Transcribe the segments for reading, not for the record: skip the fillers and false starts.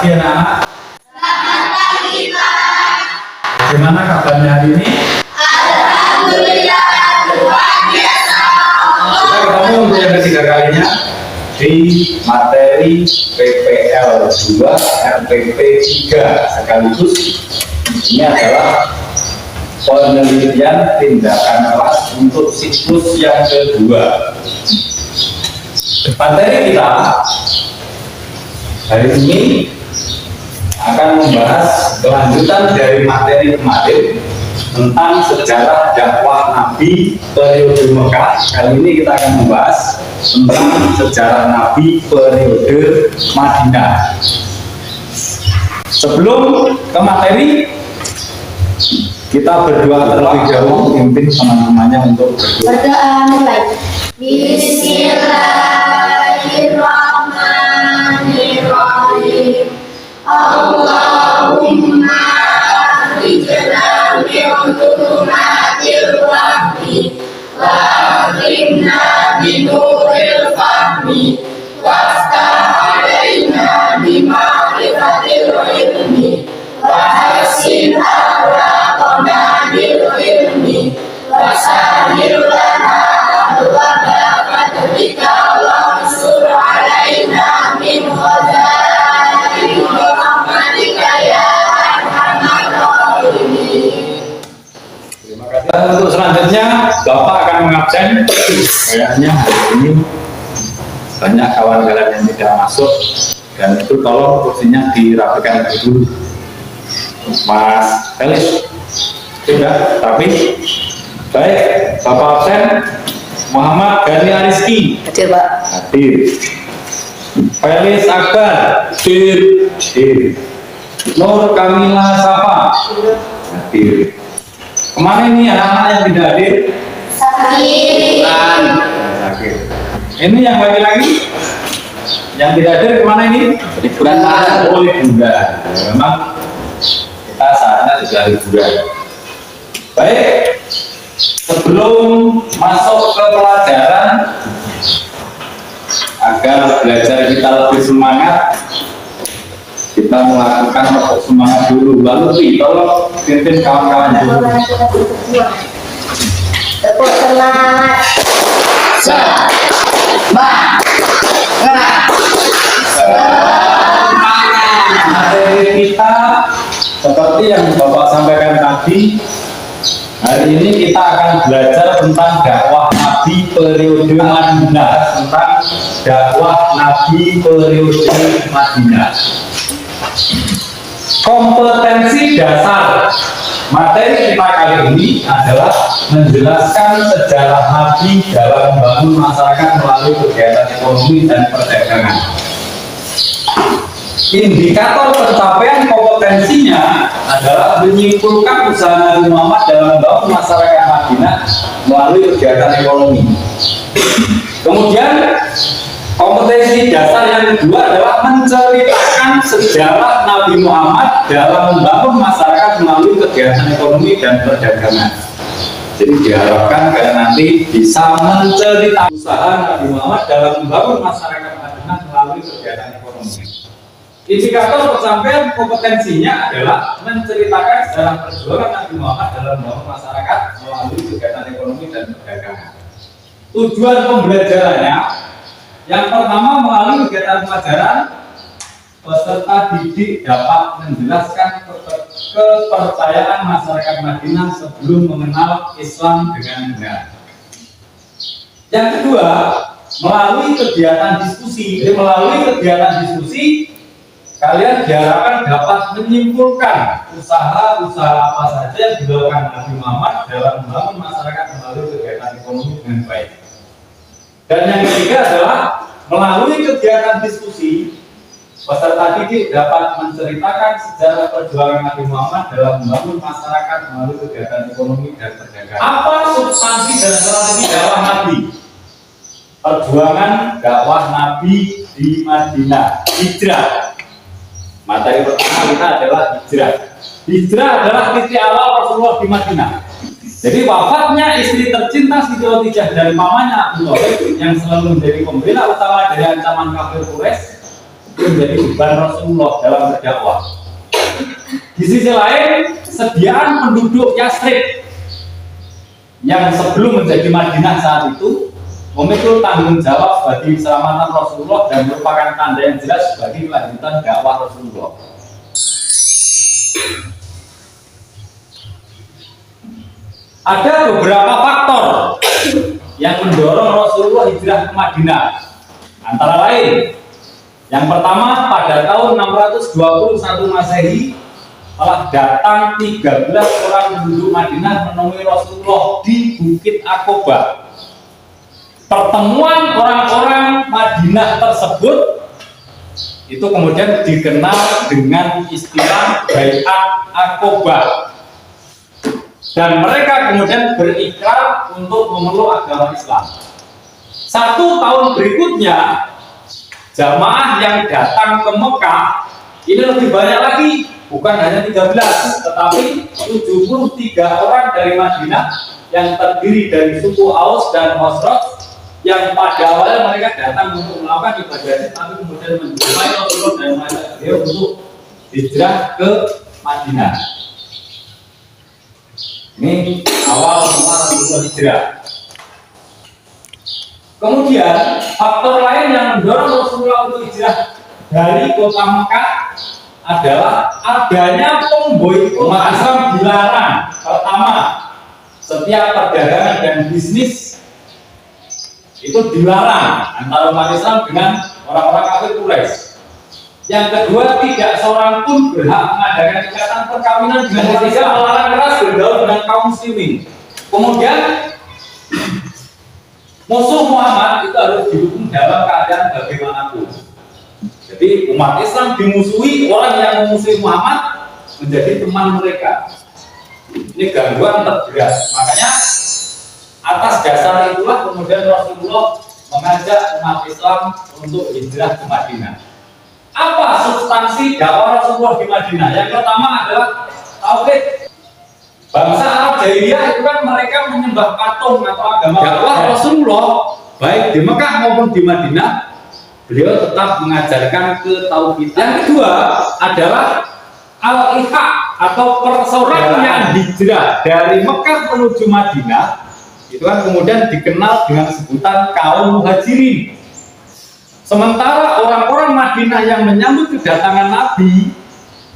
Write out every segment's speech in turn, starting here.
pagi anak-anak. Selamat pagi Pak. Bagaimana kabarnya hari ini? Alhamdulillah luar biasa. Kita ketemu untuk yang ketiga kalinya di materi PPL 2 RPP 3 sekaligus ini adalah penelitian tindakan kelas untuk siklus yang kedua. Materi kita hari ini akan membahas kelanjutan dari materi kemarin tentang sejarah dakwah Nabi periode Mekah. Kali ini kita akan membahas tentang sejarah Nabi periode Madinah. Sebelum ke materi, kita berdoa terlebih dahulu, pimpin teman-temannya untuk berdoa. Berdoa mulai. Bismillahirrahmanirrahim. Allahumma akhrijna min dhulumatil wahmi wa akrimna bi nuril fahmi waftah alaina bi ma'rifatil ilmi wa hasin akhlaqana bil ilmi wa sahhil lana abwaaba fadlika wansur alaina min khazaini rahmatika ya arhamar rahimin. Terima kasih. Dan untuk selanjutnya, Bapak akan mengabsen. Kayaknya hari ini banyak kawan-kawan yang tidak masuk, dan itu tolong kursinya dirapikan dulu. Mas Felis, sudah rapi? Baik, Bapak absen. Muhammad Gani Ariski, Hadir Pak. hadir. Felis Akbar, hadir. Nur Kamila Safa, hadir. Kemana ini anak-anak yang tidak hadir? Sakit. Sakit. Ini yang laki-laki yang tidak hadir kemana ini? Liburan. Oh, liburan. Memang kita saatnya juga liburan. Baik, sebelum masuk ke pelajaran agar belajar kita lebih semangat, kita melakukan untuk semangat dulu. Lalu tolong pimpin kawan-kawan dulu. Tepuk semangat. Materi kita seperti yang Bapak sampaikan tadi, hari ini kita akan belajar tentang dakwah Nabi periode Madinah, tentang dakwah Nabi periode Madinah. Kompetensi dasar materi kita kali ini adalah menjelaskan sejarah Nabi dalam membangun masyarakat melalui kegiatan ekonomi dan perdagangan. Indikator pencapaian kompetensinya adalah menyimpulkan usaha Nabi Muhammad dalam membangun masyarakat Madinah melalui kegiatan ekonomi. Kemudian kompetensi dasar yang kedua adalah menceritakan sejarah Nabi Muhammad dalam membangun masyarakat melalui kegiatan ekonomi dan perdagangan. Jadi diharapkan kalian nanti bisa menceritakan usaha Nabi Muhammad dalam membangun masyarakat Madinah melalui kegiatan ekonomi. Indikator pencapaian kompetensinya adalah menceritakan sejarah perjuangan Nabi Muhammad dalam membangun masyarakat melalui kegiatan ekonomi dan perdagangan. Tujuan pembelajarannya yang pertama, melalui kegiatan pelajaran, peserta didik dapat menjelaskan kepercayaan masyarakat Madinah sebelum mengenal Islam dengan benar. Yang kedua, melalui kegiatan diskusi. Jadi melalui kegiatan diskusi, kalian diharapkan dapat menyimpulkan usaha-usaha apa saja yang dilakukan Nabi Muhammad dalam membangun masyarakat melalui kegiatan ekonomi dengan baik. Dan yang ketiga adalah melalui kegiatan diskusi, peserta didik dapat menceritakan sejarah perjuangan Nabi Muhammad dalam membangun masyarakat melalui kegiatan ekonomi dan perdagangan. Apa substansi dan strategi dakwah Nabi? Perjuangan dakwah Nabi di Madinah, hijrah. Materi pertama kita adalah hijrah. Hijrah adalah titik awal Rasulullah di Madinah. Jadi wafatnya istri tercinta Siti Khadijah dari pamannya Abu Thalib yang selalu menjadi pembela utama dari ancaman kafir Quraisy menjadi beban Rasulullah dalam berdakwah. Di sisi lain, sediaan penduduk Yathrib yang sebelum menjadi Madinah saat itu memikul tanggung jawab bagi keselamatan Rasulullah dan merupakan tanda yang jelas bagi kelanjutan dakwah Rasulullah. Ada beberapa faktor yang mendorong Rasulullah hijrah ke Madinah. Antara lain, yang pertama, pada tahun 621 Masehi telah datang 13 orang penduduk Madinah menemui Rasulullah di Bukit Aqobah. Pertemuan orang-orang Madinah tersebut itu kemudian dikenal dengan istilah Bai'at Aqobah. Dan mereka kemudian berikrar untuk memeluk agama Islam. 1 tahun berikutnya, jamaah yang datang ke Mekah ini lebih banyak lagi, bukan hanya 13, tetapi 73 orang dari Madinah yang terdiri dari suku Aus dan Khazraj, yang pada awalnya mereka datang untuk melakukan ibadah, tapi kemudian menjumpai Rasulullah dan mengajak beliau untuk hijrah ke Madinah. Ini awal mula Rasulullah hijrah. Kemudian faktor lain yang mendorong Rasulullah untuk hijrah dari kota Mekah adalah adanya pemboikot. Umat Islam dilarang. Pertama, setiap perdagangan dan bisnis itu dilarang antara umat Islam dengan orang-orang kafir Quraisy. Yang kedua, tidak seorang pun berhak mengadakan ikatan perkawinan dengan ketiga, melarang keras bergaul dengan kaum muslimin. Kemudian musuh Muhammad itu harus didukung dalam keadaan bagaimanapun. Jadi umat Islam dimusuhi, orang yang memusuhi Muhammad menjadi teman mereka. Ini gangguan terberat. Makanya atas dasar itulah kemudian Rasulullah mengajak umat Islam untuk hijrah ke Madinah. Apa substansi dakwah Rasulullah di Madinah? Yang pertama adalah tauhid. Bangsa Arab Jahiliyah itu kan mereka menyembah patung atau agama. Dakwah Rasulullah baik di Mekah maupun di Madinah, beliau tetap mengajarkan ketauhidan. Yang kedua adalah al-ihaq atau persaudaraan yang hijrah dari Mekah menuju Madinah. Itu kan kemudian dikenal dengan sebutan kaum muhajirin. Sementara orang-orang Madinah yang menyambut kedatangan Nabi,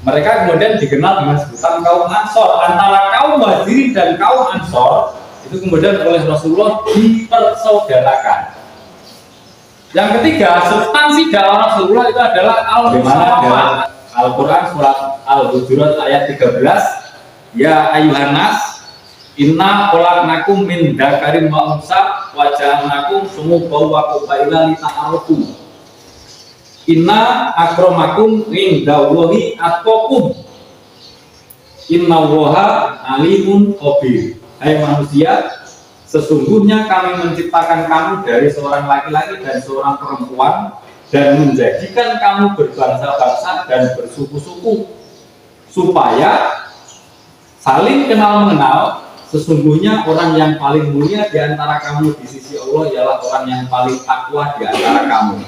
mereka kemudian dikenal dengan sebutan kaum Ansor. Antara kaum Muhajirin dan kaum Ansor itu kemudian oleh Rasulullah dipersaudarakan. Yang ketiga, substansi dakwah Rasulullah itu adalah al-musawamah. Al-Quran surat Al-Hujurat ayat 13, ya ayuhan nas, inna khalaqnakum min dzakarin wa unsa wa ja'alnakum syu'uban wa qabaila lita'arafu. Inna akramakum indallahi atqakum. Innallaha alimun khabir. Hai manusia, sesungguhnya kami menciptakan kamu dari seorang laki-laki dan seorang perempuan dan menjadikan kamu berbangsa-bangsa dan bersuku-suku supaya saling kenal mengenal. Sesungguhnya orang yang paling mulia di antara kamu di sisi Allah ialah orang yang paling takwa di antara kamu.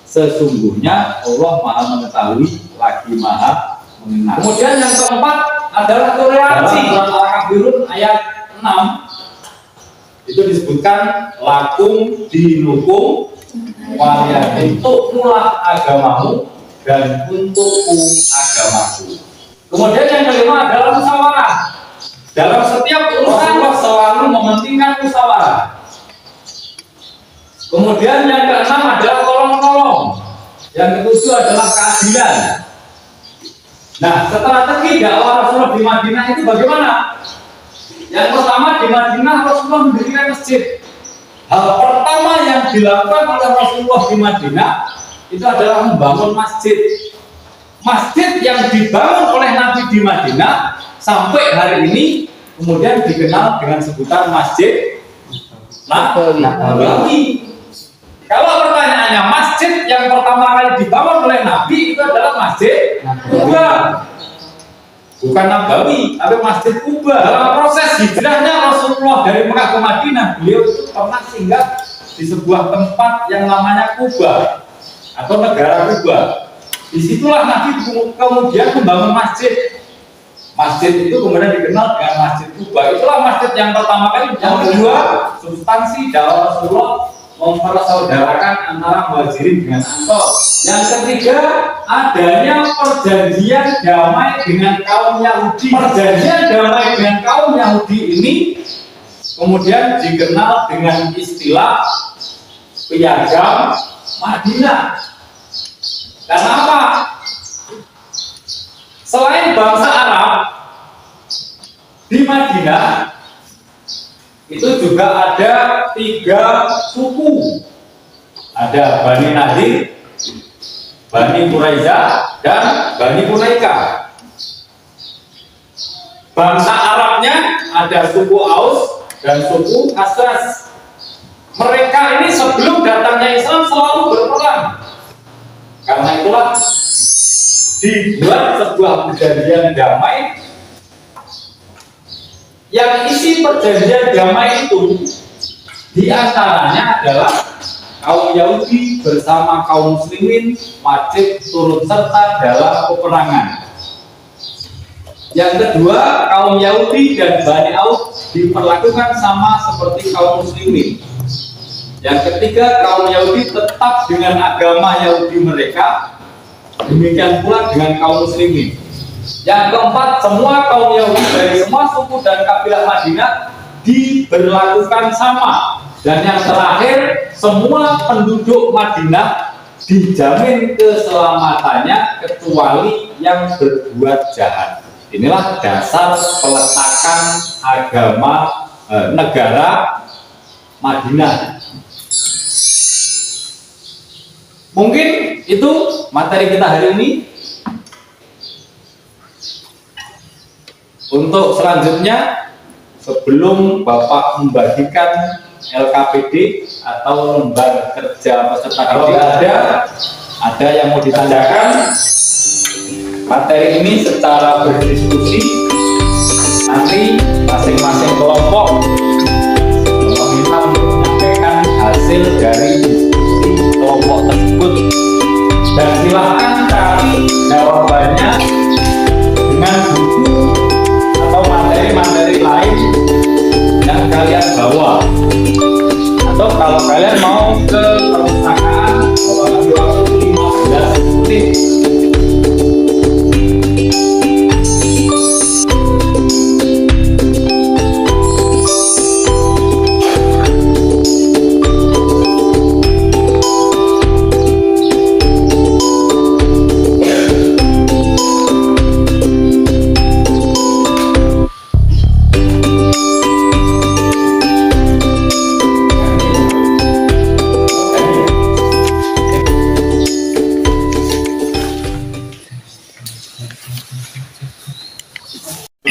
Sesungguhnya Allah Maha mengetahui lagi Maha mengenal. Kemudian yang keempat adalah toleransi. Dalam surat Al-Kafirun ayat 6 itu disebutkan lakum dinukum waliya, untukmulah agamamu dan untukku agamaku. Kemudian yang kelima adalah musyawarah. Dalam setiap urusan selalu mementingkan musyawarah. Kemudian yang keenam adalah tolong-tolong. Yang ketujuh adalah keadilan. Nah, strategi dakwah Rasulullah di Madinah itu bagaimana? Yang pertama, di Madinah Rasulullah mendirikan masjid. Hal pertama yang dilakukan oleh Rasulullah di Madinah itu adalah membangun masjid. Masjid yang dibangun oleh Nabi di Madinah sampai hari ini kemudian dikenal dengan sebutan Masjid Nabawi. Kalau pertanyaannya, masjid yang pertama kali dibangun oleh Nabi itu adalah Masjid Quba, bukan Nabawi, tapi Masjid Quba. Dalam proses hijrahnya Rasulullah dari Mekah ke Madinah, beliau itu pernah singgah di sebuah tempat yang namanya Quba atau negara Quba. Disitulah Nabi kemudian membangun masjid. Masjid itu kemudian dikenal dengan Masjid Kuba. Itulah masjid yang pertama kali. Yang kedua, substansi dakwah Rasulullah mempersaudarakan antara Muhajirin dengan Ansor. Yang ketiga, adanya perjanjian damai dengan kaum Yahudi. Perjanjian damai dengan kaum Yahudi ini kemudian dikenal dengan istilah Piagam Madinah. Karena apa? Selain bangsa Arab di Madinah itu juga ada 3 suku. Ada Bani Nadir, Bani Quraisyah, dan Bani Quraika. Bangsa Arabnya ada suku Aus dan suku Khazraj. Mereka ini sebelum datangnya Islam selalu berperang. Karena itulah dibuat sebuah perjanjian damai yang isi perjanjian damai itu diantaranya adalah kaum Yahudi bersama kaum Muslimin wajib turut serta dalam peperangan. Yang kedua, kaum Yahudi dan Bani Auf diperlakukan sama seperti kaum Muslimin. Yang ketiga, kaum Yahudi tetap dengan agama Yahudi mereka. Demikian pula dengan kaum Muslimin. Yang keempat, semua kaum Yahudi dari semua suku dan kabilah Madinah diberlakukan sama. Dan yang terakhir, semua penduduk Madinah dijamin keselamatannya kecuali yang berbuat jahat. Inilah dasar peletakan agama negara Madinah. Mungkin itu materi kita hari ini. Untuk selanjutnya, sebelum Bapak membagikan LKPD atau lembar kerja peserta didik, ada yang mau ditanyakan. Materi ini secara berdiskusi, nanti masing-masing kelompok meminta untuk menyampaikan hasil dari diskusi kelompok tersebut, dan silahkan cari jawabannya dengan buku atau materi-materi lain yang kalian bawa, atau kalau kalian mau ke perpustakaan bawa ambil waktu 15 menit.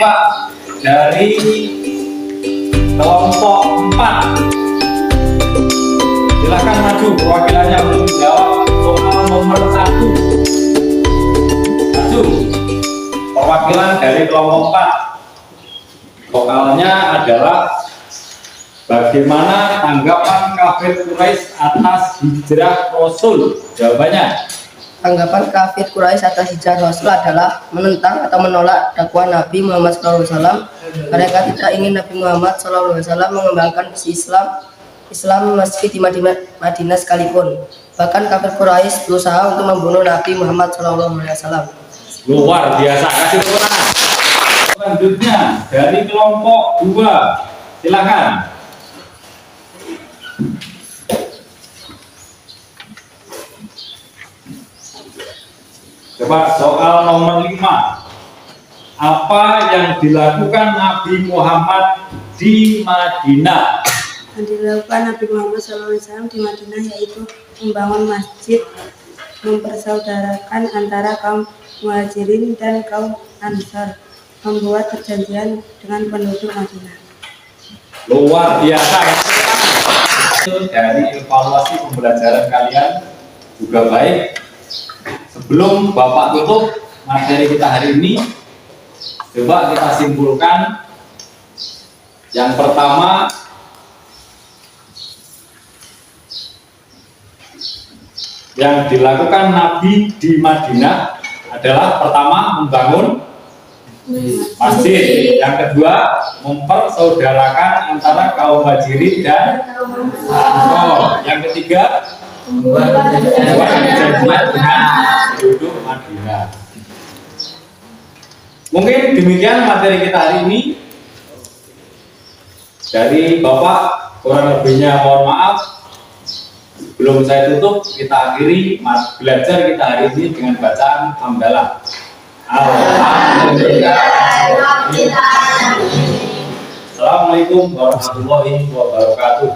Pak, dari kelompok 4, silakan maju perwakilannya untuk menjawab soal nomor 1. Maju perwakilan dari kelompok 4. Soalnya adalah bagaimana tanggapan kafir Quraisy atas hijrah Rasul? Jawabannya, Tanggapan kafir Quraisy atas hijrah Rasul adalah menentang atau menolak dakwah Nabi Muhammad SAW. Mereka tidak ingin Nabi Muhammad SAW mengembangkan misi Islam meski di Madinah sekalipun. Bahkan kafir Quraisy berusaha untuk membunuh Nabi Muhammad SAW. luar biasa. Kasih tepuk tangan. Selanjutnya dari kelompok 2, silakan. Coba soal nomor 5. Apa yang dilakukan Nabi Muhammad di Madinah? Yang dilakukan Nabi Muhammad SAW di Madinah yaitu membangun masjid, mempersaudarakan antara kaum Muhajirin dan kaum Ansar, membuat perjanjian dengan penduduk Madinah. Luar biasa. Dari evaluasi pembelajaran kalian juga baik. Sebelum Bapak tutup materi kita hari ini, coba kita simpulkan. Yang pertama, yang dilakukan Nabi di Madinah adalah pertama membangun masjid, yang kedua mempersaudarakan antara kaum Muhajirin dan Ansor, yang ketiga membuat perjanjian dengan penduduk Madinah. Mungkin demikian materi kita hari ini. Dari Bapak kurang lebihnya mohon maaf. Sebelum saya tutup, kita akhiri belajar kita hari ini dengan bacaan hamdalah. Alhamdulillah. Assalamualaikum warahmatullahi wabarakatuh.